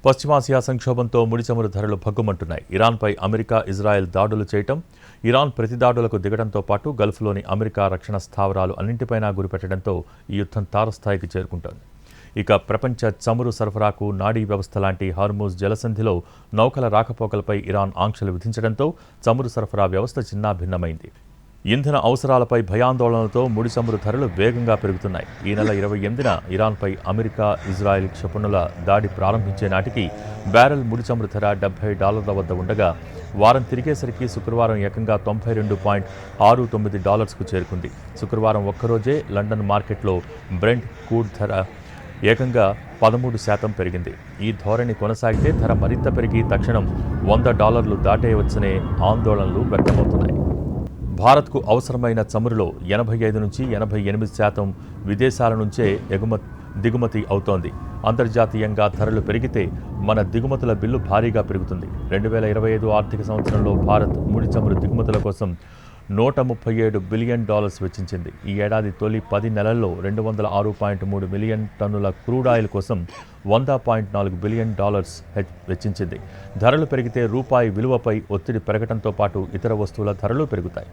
పశ్చిమాసియా సంక్షోభంతో ముడి చమురు ధరలు భగ్గుమంటున్నాయి. ఇరాన్పై అమెరికా, ఇజ్రాయెల్ దాడులు చేయటం, ఇరాన్ ప్రతిదాడులకు దిగడంతో పాటు గల్ఫ్లోని అమెరికా రక్షణ స్థావరాలు అన్నింటిపైనా గురిపెట్టడంతో ఈ యుద్ధం తారస్థాయికి చేరుకుంటోంది. ఇక ప్రపంచ చమురు సరఫరాకు నాడీ వ్యవస్థ లాంటి హార్మూజ్ జలసంధిలో నౌకల రాకపోకలపై ఇరాన్ ఆంక్షలు విధించడంతో చమురు సరఫరా వ్యవస్థ చిన్నాభిన్నమైంది. ఇంధన అవసరాలపై భయాందోళనలతో ముడి చమురు ధరలు వేగంగా పెరుగుతున్నాయి. ఈ నెల 28న ఇరాన్పై అమెరికా, ఇజ్రాయెల్ క్షిపణుల దాడి ప్రారంభించే నాటికి బ్యారెల్ ముడి చమురు ధర $70 వద్ద ఉండగా వారం తిరిగేసరికి శుక్రవారం ఏకంగా $92.69కు చేరుకుంది. శుక్రవారం ఒక్కరోజే లండన్ మార్కెట్లో బ్రెంట్ క్రూడ్ ధర ఏకంగా 13% పెరిగింది. ఈ ధోరణి కొనసాగితే ధర మరింత పెరిగి తక్షణం $100 దాటేయవచ్చనే ఆందోళనలు వ్యక్తమవుతున్నాయి. భారత్కు అవసరమైన చమురులో 85 నుంచి 88% విదేశాల నుంచే దిగుమతి అవుతోంది. అంతర్జాతీయంగా ధరలు పెరిగితే మన దిగుమతుల బిల్లు భారీగా పెరుగుతుంది. 2025 ఆర్థిక సంవత్సరంలో భారత్ ముడి చమురు దిగుమతుల కోసం $137 బిలియన్ వెచ్చించింది. ఈ ఏడాది తొలి 10 నెలల్లో 206.3 మిలియన్ టన్నుల క్రూడ్ ఆయిల్ కోసం $100.4 బిలియన్ వెచ్చించింది. ధరలు పెరిగితే రూపాయి విలువపై ఒత్తిడి పెరగడంతో పాటు ఇతర వస్తువుల ధరలు పెరుగుతాయి.